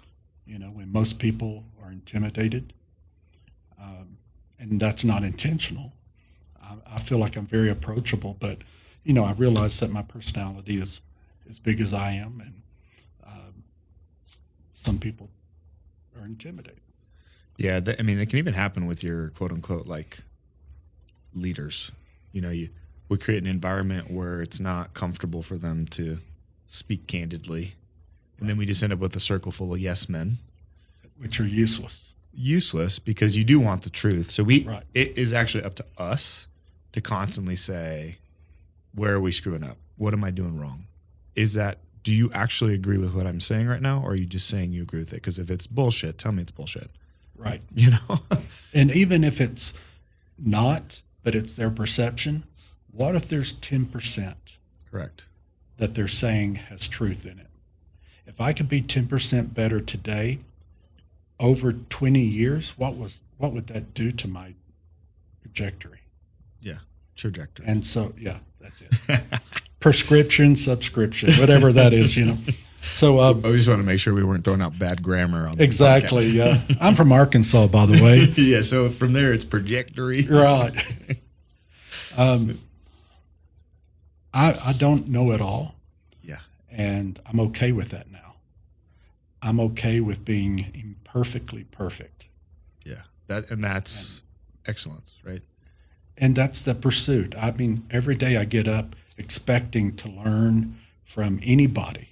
B: When most people are intimidated, and that's not intentional. I feel like I'm very approachable, but I realize that my personality is as big as I am, and some people are intimidated.
C: Yeah, that can even happen with your quote unquote like leaders. We create an environment where it's not comfortable for them to speak candidly, and then we just end up with a circle full of yes men,
B: which are useless.
C: Useless because you do want the truth. So
B: Right.
C: It is actually up to us to constantly say, where are we screwing up? What am I doing wrong? Do you actually agree with what I'm saying right now, or are you just saying you agree with it? Because if it's bullshit, tell me it's bullshit.
B: Right.
C: And
B: even if it's not, but it's their perception, what if there's 10%
C: correct
B: that they're saying has truth in it? If I could be 10% better today, over 20 years, what would that do to my trajectory?
C: Yeah, trajectory.
B: And so, that's it. Prescription, subscription, whatever that is, So
C: I just want to make sure we weren't throwing out bad grammar on the
B: exactly.
C: podcast.
B: Yeah, I'm from Arkansas, by the way.
C: Yeah, so from there it's trajectory.
B: Right. I don't know it all.
C: Yeah.
B: And I'm okay with that now. I'm okay with being imperfectly perfect.
C: Yeah. That's excellence, right?
B: And that's the pursuit. Every day I get up expecting to learn from anybody.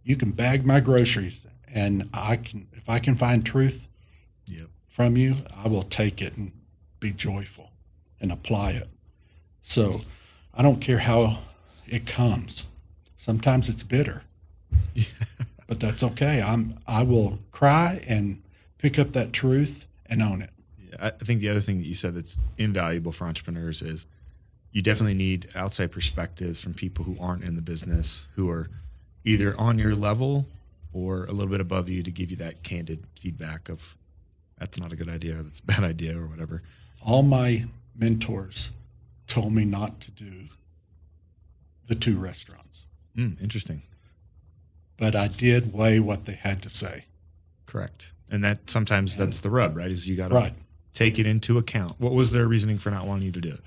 B: You can bag my groceries, and if I can find truth from you, I will take it and be joyful and apply it. So I don't care how it comes. Sometimes it's bitter, but that's okay. I will cry and pick up that truth and own it.
C: I think the other thing that you said that's invaluable for entrepreneurs is you definitely need outside perspectives from people who aren't in the business, who are either on your level or a little bit above you, to give you that candid feedback of that's not a good idea, or that's a bad idea, or whatever.
B: All my mentors told me not to do the 2 restaurants.
C: Interesting.
B: But I did weigh what they had to say.
C: Correct. And that's the rub, right? Is you got to take it into account. What was their reasoning for not wanting you to do it?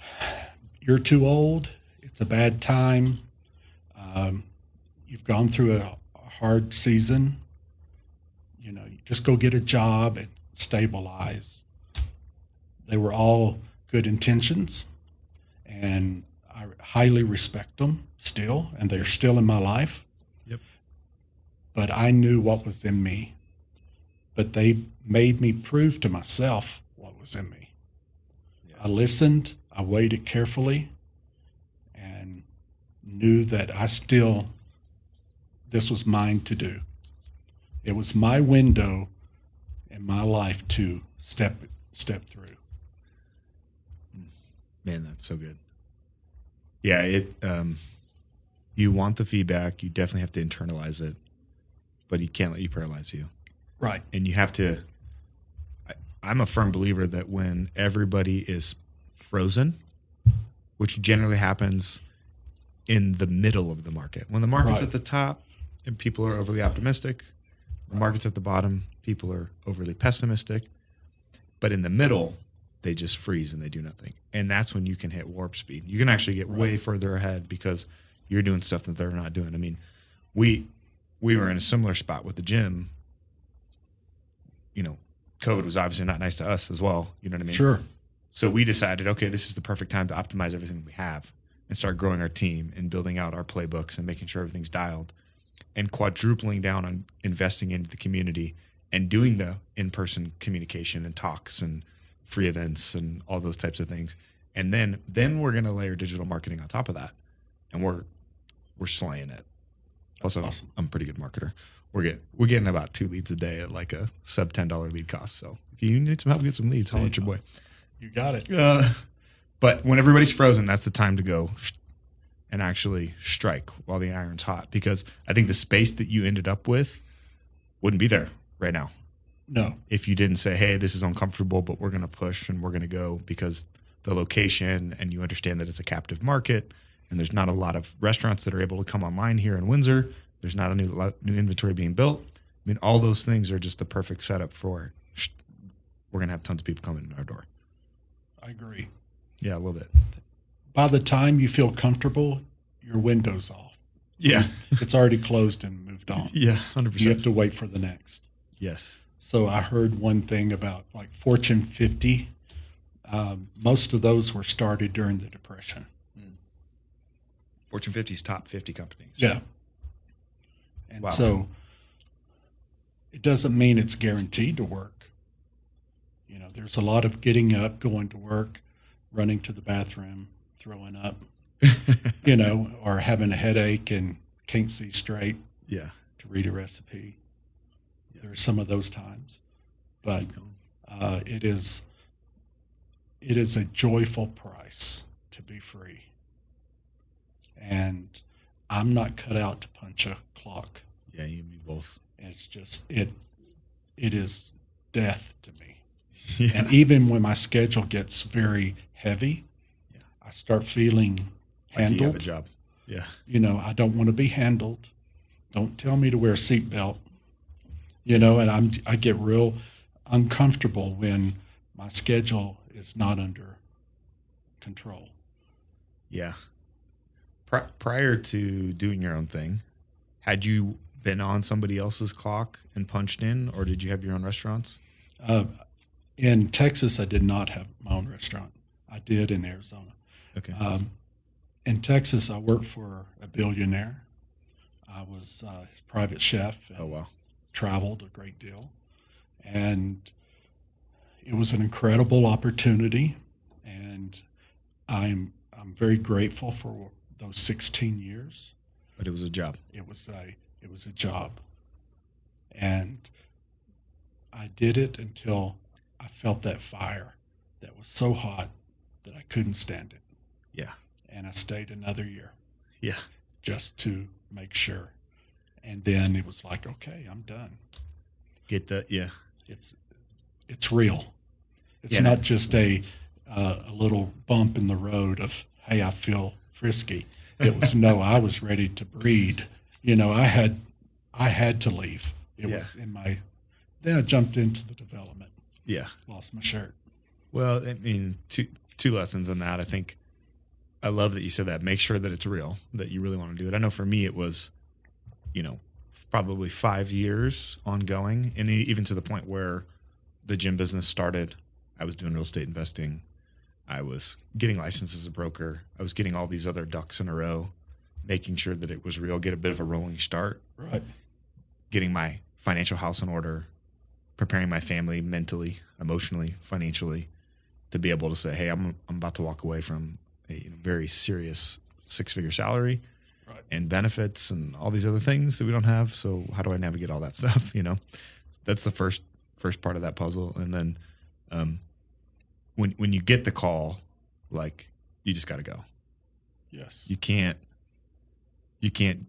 B: You're too old. It's a bad time. You've gone through a hard season. You just go get a job and stabilize. They were all good intentions, and I highly respect them still, and they're still in my life.
C: Yep.
B: But I knew what was in me. But they made me prove to myself what was in me. Yeah. I listened, I weighed it carefully, and knew that this was mine to do. It was my window in my life to step through.
C: Man, that's so good. Yeah, you want the feedback. You definitely have to internalize it, but you can't let you paralyze you.
B: Right.
C: And you have to, I'm a firm believer that when everybody is frozen, which generally happens in the middle of the market, when the market's at the top and people are overly optimistic, the market's at the bottom, people are overly pessimistic, but in the middle, they just freeze and they do nothing. And that's when you can hit warp speed. You can actually get way further ahead because you're doing stuff that they're not doing. We were in a similar spot with the gym COVID was obviously not nice to us as well. You know what I mean?
B: Sure.
C: So we decided, okay, this is the perfect time to optimize everything we have and start growing our team and building out our playbooks and making sure everything's dialed and quadrupling down on investing into the community and doing the in-person communication and talks and free events and all those types of things. And then we're going to layer digital marketing on top of that. And we're slaying it. Also,
B: awesome.
C: I'm a pretty good marketer. We're getting about 2 leads a day at like a sub $10 lead cost. So if you need some help, get some leads, holler at your boy.
B: You got it.
C: But when everybody's frozen, that's the time to go and actually strike while the iron's hot. Because I think the space that you ended up with wouldn't be there right now.
B: No.
C: If you didn't say, hey, this is uncomfortable, but we're going to push and we're going to go because the location, and you understand that it's a captive market and there's not a lot of restaurants that are able to come online here in Windsor. There's not a new inventory being built. I mean, all those things are just the perfect setup for we're going to have tons of people coming in our door.
B: I agree.
C: Yeah, a little bit.
B: By the time you feel comfortable, your window's off.
C: Yeah.
B: It's already closed and moved on.
C: Yeah, 100%.
B: You have to wait for the next.
C: Yes.
B: So I heard one thing about like Fortune 50. Most of those were started during the Depression.
C: Fortune 50's top 50 companies.
B: Yeah. And
C: Wow.
B: so it doesn't mean it's guaranteed to work. There's a lot of getting up, going to work, running to the bathroom, throwing up, or having a headache and can't see straight
C: Yeah.
B: to read a recipe. There's some of those times, but it is a joyful price to be free. And I'm not cut out to punch a clock.
C: Yeah, you and me both.
B: It's just, it is death to me.
C: Yeah.
B: And even when my schedule gets very heavy,
C: Yeah.
B: I start feeling
C: Like
B: handled.
C: you have a job. Yeah.
B: I don't want to be handled. Don't tell me to wear a seatbelt. And I get real uncomfortable when my schedule is not under control.
C: Yeah. Prior to doing your own thing, had you been on somebody else's clock and punched in, or did you have your own restaurants?
B: In Texas, I did not have my own restaurant. I did in Arizona.
C: Okay.
B: In Texas, I worked for a billionaire. I was his private chef. And
C: Oh, wow.
B: traveled a great deal. And it was an incredible opportunity. And I'm very grateful for those 16 years.
C: But it was a job.
B: It was a job. And I did it until I felt that fire that was so hot that I couldn't stand it.
C: Yeah.
B: And I stayed another year
C: Yeah.
B: just to make sure. And then it was like, okay, I'm done.
C: Get that. Yeah.
B: It's real. It's
C: Yeah.
B: not just a little bump in the road of, hey, I feel frisky. It was no, I was ready to breed. I had to leave. It
C: Yeah.
B: was then I jumped into the development.
C: Yeah.
B: Lost my shirt.
C: Well, I mean, two lessons on that. I think I love that you said that. Make sure that it's real, that you really want to do it. I know for me, it was, probably 5 years ongoing. And even to the point where the gym business started, I was doing real estate investing. I was getting licensed as a broker. I was getting all these other ducks in a row, making sure that it was real, get a bit of a rolling start,
B: Right.
C: getting my financial house in order, preparing my family mentally, emotionally, financially, to be able to say, hey, I'm about to walk away from a very serious 6-figure salary,
B: Right.
C: and benefits and all these other things that we don't have. So how do I navigate all that stuff? That's the first part of that puzzle. And then when you get the call, like, you just got to go.
B: Yes.
C: You can't wait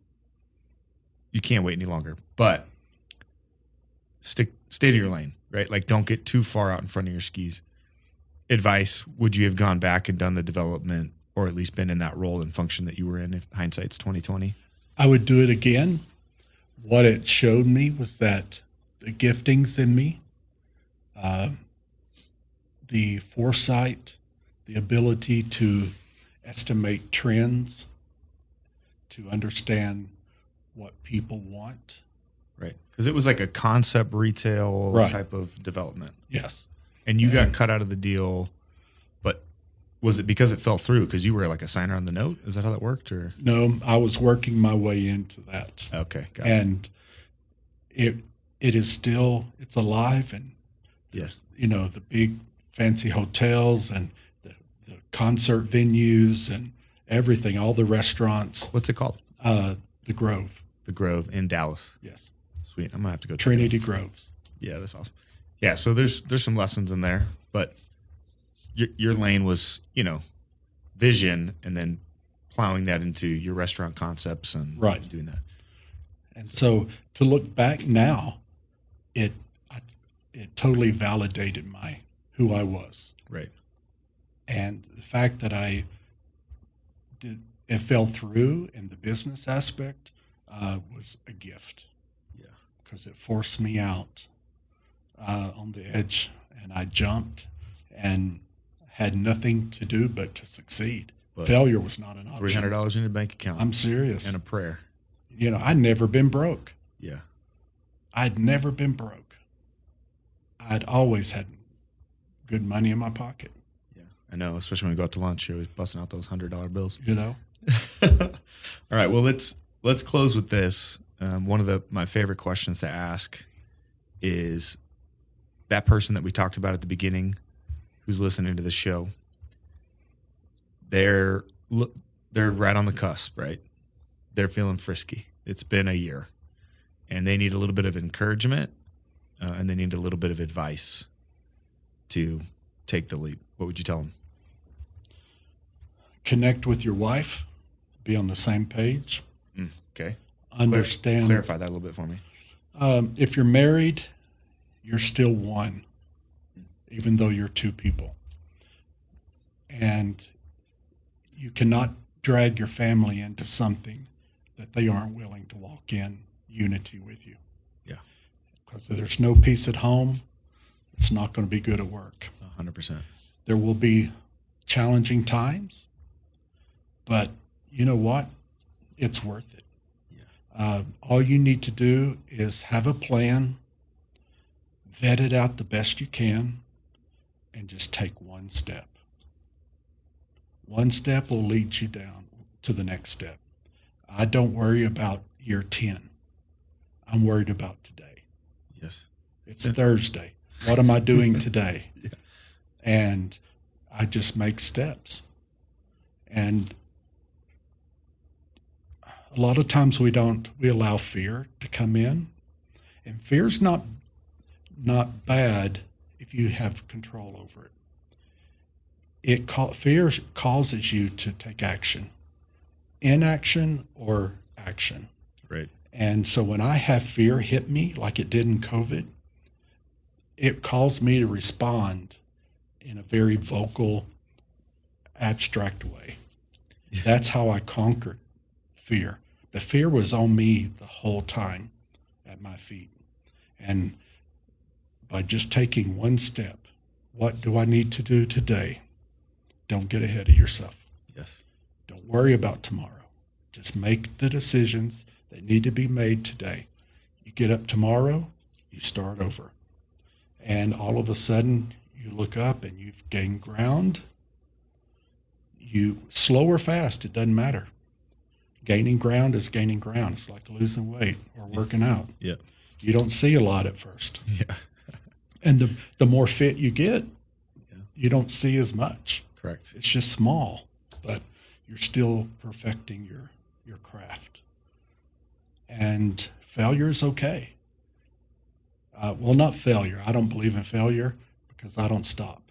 C: any longer. But stay to your lane, right? Like, don't get too far out in front of your skis. Advice: would you have gone back and done the development, or at least been in that role and function that you were in, if hindsight's 2020?
B: I would do it again. What it showed me was that the giftings in me, the foresight, the ability to estimate trends, to understand what people want,
C: Right. Because it was like a concept retail
B: Right.
C: type of development.
B: Yes.
C: And you got cut out of the deal, but was it because it fell through? Because you were like a signer on the note? Is that how that worked? Or
B: No, I was working my way into that.
C: okay, got it.
B: And it is still, it's alive, and
C: Yes.
B: you know, the big fancy hotels and the concert venues and everything, all the restaurants,
C: What's it called?
B: the Grove.
C: The Grove in Dallas.
B: Yes.
C: Sweet. I'm gonna have to go check it
B: Trinity
C: out.
B: Groves.
C: Yeah, that's awesome. Yeah, so there's some lessons in there, but your lane was, you know, vision, and then plowing that into your restaurant concepts and
B: Right.
C: doing that.
B: And so to look back now, it totally validated who I was.
C: Right.
B: And the fact that it fell through in the business aspect was a gift.
C: Yeah.
B: Because it forced me out on the edge, and I jumped and had nothing to do but to succeed.
C: But
B: Failure was not an option.
C: $300 in your bank account.
B: I'm serious.
C: and a prayer.
B: You know, I'd never been broke.
C: Yeah.
B: I'd never been broke. I'd always had good money in my pocket,
C: Yeah. I know, especially when we go out to lunch, you're always busting out those $100 bills.
B: you know?
C: All right. Well, let's close with this. One of my favorite questions to ask is that person that we talked about at the beginning, who's listening to the show. They're right on the cusp, right? They're feeling frisky. It's been a year, and they need a little bit of encouragement, and they need a little bit of advice to take the leap. What would you tell them?
B: Connect with your wife, be on the same page,
C: Okay.
B: understand.
C: Clarify that a little bit for me.
B: If you're married, you're still one, even though you're two people. And you cannot drag your family into something that they aren't willing to walk in unity with you.
C: Yeah.
B: Because if there's no peace at home, it's not going to be good at work.
C: 100%.
B: There will be challenging times, but you know what? It's worth it.
C: Yeah.
B: All you need to do is have a plan, vet it out the best you can, and just take one step. One step will lead you down to the next step. I don't worry about year 10. I'm worried about today.
C: Yes.
B: It's Thursday. What am I doing today?
C: Yeah.
B: And I just make steps. And a lot of times we allow fear to come in. And fear's not bad if you have control over it. Fear causes you to take action, inaction or action.
C: Right.
B: And so when I have fear hit me, like it did in COVID, it caused me to respond in a very vocal, abstract way. That's how I conquered fear. The fear was on me the whole time at my feet. And by just taking one step, what do I need to do today? Don't get ahead of yourself.
C: Yes.
B: Don't worry about tomorrow. Just make the decisions that need to be made today. You get up tomorrow, you start over. And all of a sudden, you look up and you've gained ground. You slow or fast, it doesn't matter. Gaining ground is gaining ground. It's like losing weight or working out.
C: Yeah.
B: You don't see a lot at first.
C: Yeah.
B: And the more fit you get,
C: Yeah.
B: you don't see as much.
C: Correct.
B: It's just small, but you're still perfecting your craft. And failure is okay. Well, not failure. I don't believe in failure because I don't stop.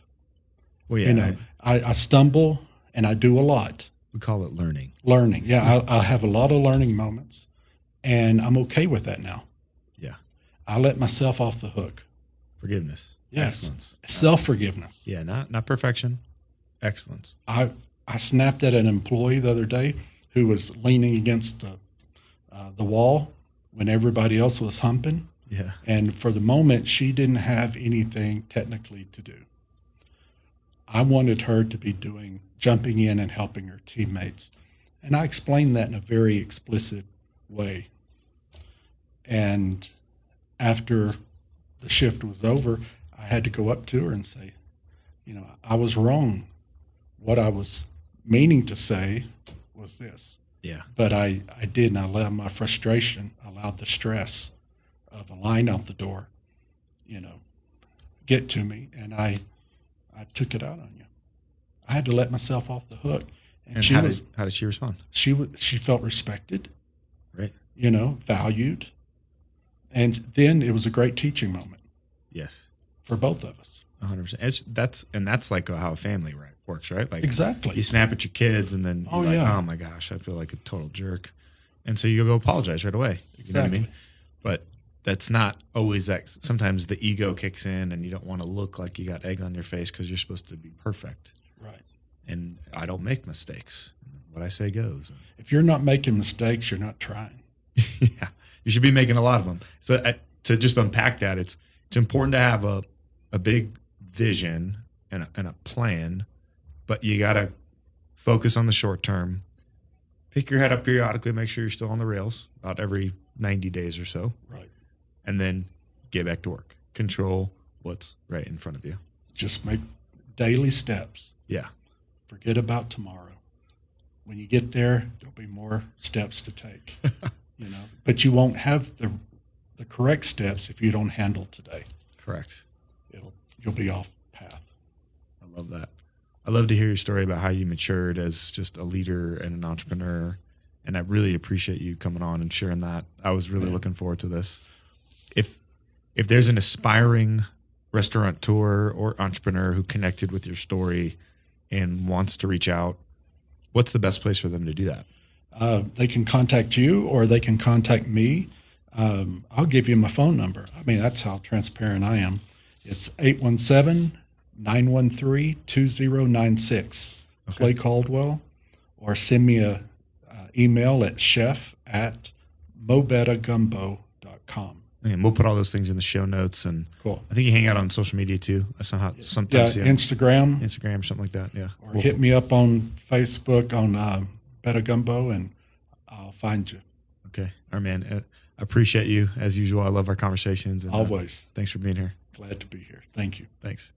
C: Well, yeah.
B: You know, I stumble and I do a lot.
C: We call it learning.
B: Learning. Yeah, I have a lot of learning moments, and I'm okay with that now.
C: Yeah.
B: I let myself off the hook.
C: Forgiveness.
B: Yes.
C: Excellence.
B: Self-forgiveness.
C: Yeah. Not perfection. Excellence.
B: I snapped at an employee the other day who was leaning against the wall when everybody else was humping.
C: Yeah.
B: And for the moment, she didn't have anything technically to do. I wanted her to be jumping in and helping her teammates. And I explained that in a very explicit way. And after the shift was over, I had to go up to her and say, I was wrong. What I was meaning to say was this.
C: Yeah.
B: But I did, and I allowed my frustration, I allowed the stress of a line out the door, get to me, and I took it out on you. I had to let myself off the hook.
C: And how did she respond?
B: She felt respected,
C: right?
B: Valued. And then it was a great teaching moment.
C: Yes.
B: For both of us.
C: 100%. That's like how a family works, right? Like
B: exactly.
C: You snap at your kids, and then you're like, oh my gosh, I feel like a total jerk, and so you go apologize right away. You know what I mean? But that's not always that. Sometimes the ego kicks in, and you don't want to look like you got egg on your face because you're supposed to be perfect.
B: Right.
C: And I don't make mistakes. What I say goes.
B: If you're not making mistakes, you're not trying.
C: Yeah, you should be making a lot of them. So to just unpack that, it's important to have a big vision and a plan, but you got to focus on the short term. Pick your head up periodically, make sure you're still on the rails about every 90 days or so.
B: Right.
C: And then get back to work. Control what's right in front of you.
B: Just make daily steps.
C: Yeah.
B: Forget about tomorrow. When you get there, there'll be more steps to take. But you won't have the correct steps if you don't handle today.
C: Correct.
B: You'll be off path.
C: I love that. I love to hear your story about how you matured as just a leader and an entrepreneur. And I really appreciate you coming on and sharing that. I was really looking forward to this. If there's an aspiring restaurateur or entrepreneur who connected with your story and wants to reach out, what's the best place for them to do that?
B: They can contact you, or they can contact me. I'll give you my phone number. I mean, that's how transparent I am. It's 817-913-2096.
C: Okay.
B: Clay Caldwell, or send me a email at chef@mobetagumbo.com.
C: And we'll put all those things in the show notes. And
B: cool.
C: I think you hang out on social media too. Sometimes
B: Instagram,
C: something like that. Yeah.
B: Or hit me up on Facebook on Beta Gumbo, and I'll find you.
C: Okay. All right, man. I appreciate you as usual. I love our conversations. And,
B: always.
C: Thanks for being here.
B: Glad to be here. Thank you.
C: Thanks.